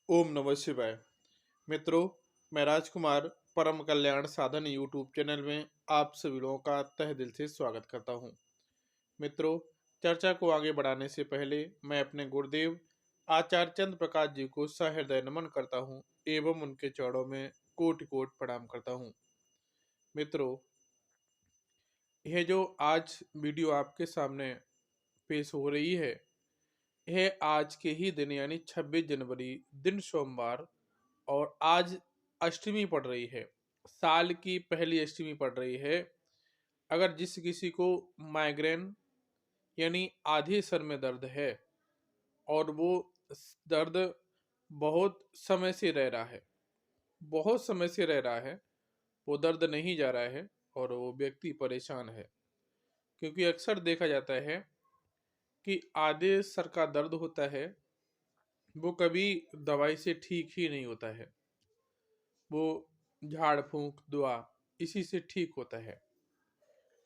ओम नमः शिवाय। मित्रों, मैं राजकुमार परम कल्याण साधन यूट्यूब चैनल में आप सभी लोगों का तहे दिल से स्वागत करता हूं। मित्रों, चर्चा को आगे बढ़ाने से पहले मैं अपने गुरुदेव आचार्य चंद्र प्रकाश जी को सहृदय नमन करता हूं एवं उनके चरणों में कोटि कोटि प्रणाम करता हूं। मित्रों, यह जो आज वीडियो आपके सामने पेश हो रही है, यह आज के ही दिन यानी 26 जनवरी दिन सोमवार और आज अष्टमी पड़ रही है। साल की पहली अष्टमी पड़ रही है। अगर जिस किसी को माइग्रेन यानी आधे सर में दर्द है और वो दर्द बहुत समय से रह रहा है, बहुत समय से रह रहा है, वो दर्द नहीं जा रहा है और वो व्यक्ति परेशान है, क्योंकि अक्सर देखा जाता है कि आधे सर का दर्द होता है, वो कभी दवाई से ठीक ही नहीं होता है। वो झाड़ फूंक दुआ इसी से ठीक होता है।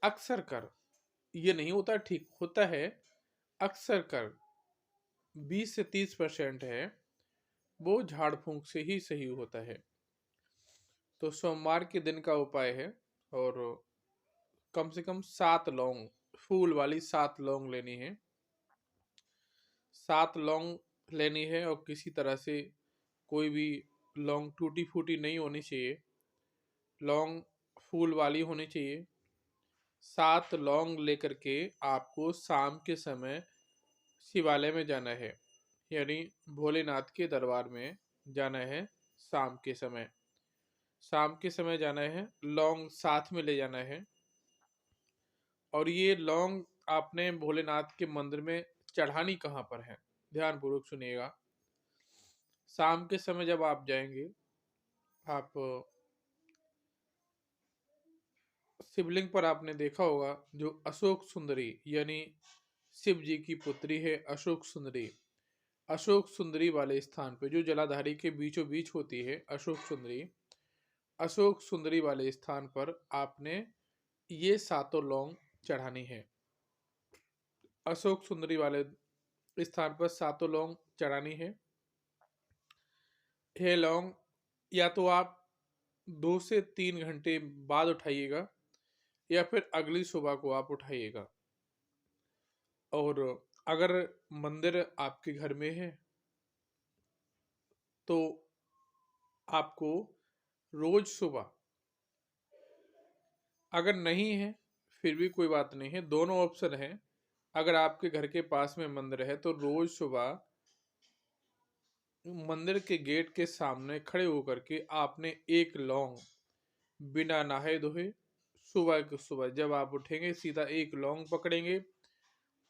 अक्सर कर ये नहीं होता, ठीक होता है। अक्सर कर 20 से 30% है वो झाड़ फूंक से ही सही होता है। तो सोमवार के दिन का उपाय है, और कम से कम 7 लौंग, फूल वाली 7 लौंग लेनी है। 7 लौंग लेनी है और किसी तरह से कोई भी लौंग टूटी फूटी नहीं होनी चाहिए। लौंग फूल वाली होनी चाहिए। 7 लौंग लेकर के आपको शाम के समय शिवालय में जाना है, यानी भोलेनाथ के दरबार में जाना है। शाम के समय, शाम के समय जाना है। लौंग साथ में ले जाना है, और ये लौंग आपने भोलेनाथ के मंदिर में चढ़ानी कहाँ पर है, ध्यानपूर्वक सुनिएगा। शाम के समय जब आप जाएंगे, आप शिवलिंग पर आपने देखा होगा जो अशोक सुंदरी यानी शिव जी की पुत्री है अशोक सुंदरी, अशोक सुंदरी वाले स्थान पे जो जलाधारी के बीचों बीच होती है अशोक सुंदरी, अशोक सुंदरी वाले स्थान पर आपने ये 7 लौंग चढ़ानी है। अशोक सुंदरी वाले स्थान पर 7 लौंग चढ़ानी है। ये लौंग या तो आप 2 से 3 घंटे बाद उठाइएगा, या फिर अगली सुबह को आप उठाइएगा। और अगर मंदिर आपके घर में है तो आपको रोज सुबह, अगर नहीं है फिर भी कोई बात नहीं है, दोनों ऑप्शन है। अगर आपके घर के पास में मंदिर है तो रोज सुबह मंदिर के गेट के सामने खड़े होकर के आपने 1 लौंग बिना नहाए धोए सुबह के सुबह जब आप उठेंगे सीधा 1 लौंग पकड़ेंगे,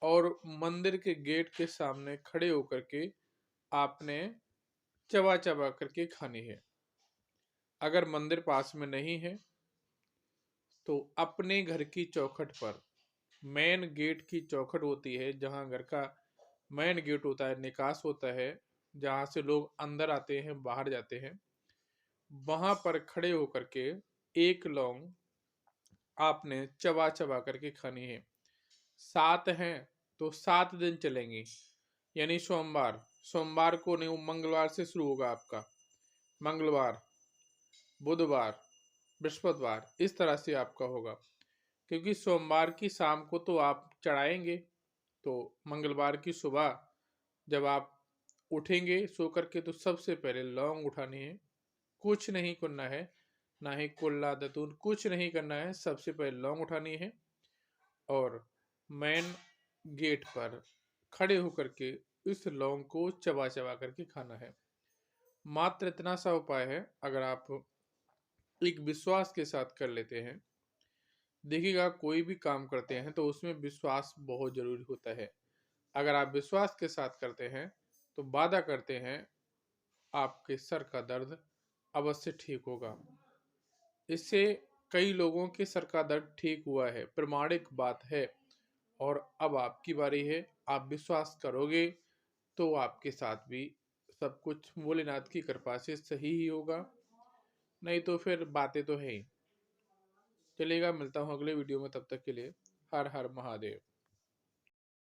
और मंदिर के गेट के सामने खड़े होकर के आपने चबा चबा करके खानी है। अगर मंदिर पास में नहीं है तो अपने घर की चौखट पर, मेन गेट की चौखट होती है जहां घर का मेन गेट होता है, निकास होता है, जहां से लोग अंदर आते हैं बाहर जाते हैं, वहां पर खड़े होकर के 1 लौंग आपने चबा चबा करके खानी है। 7 हैं तो 7 दिन चलेंगी, यानी सोमवार, सोमवार को नहीं, वो मंगलवार से शुरू होगा आपका। मंगलवार, बुधवार, बृहस्पतिवार, इस तरह से आपका होगा। क्योंकि सोमवार की शाम को तो आप चढ़ाएंगे, तो मंगलवार की सुबह जब आप उठेंगे सो करके तो सबसे पहले लौंग उठानी है। कुछ नहीं करना है, ना ही कुल्ला दतून कुछ नहीं करना है, सबसे पहले लौंग उठानी है और मेन गेट पर खड़े होकर के इस लौंग को चबा चबा करके खाना है। मात्र इतना सा उपाय है। अगर आप एक विश्वास के साथ कर लेते हैं, देखिएगा कोई भी काम करते हैं तो उसमें विश्वास बहुत जरूरी होता है। अगर आप विश्वास के साथ करते हैं तो वादा करते हैं आपके सर का दर्द अवश्य ठीक होगा। इससे कई लोगों के सर का दर्द ठीक हुआ है, प्रमाणिक बात है। और अब आपकी बारी है, आप विश्वास करोगे तो आपके साथ भी सब कुछ भोलेनाथ की कृपा से सही ही होगा, नहीं तो फिर बातें तो है ही। चलेगा, मिलता हूँ अगले वीडियो में, तब तक के लिए हर हर महादेव।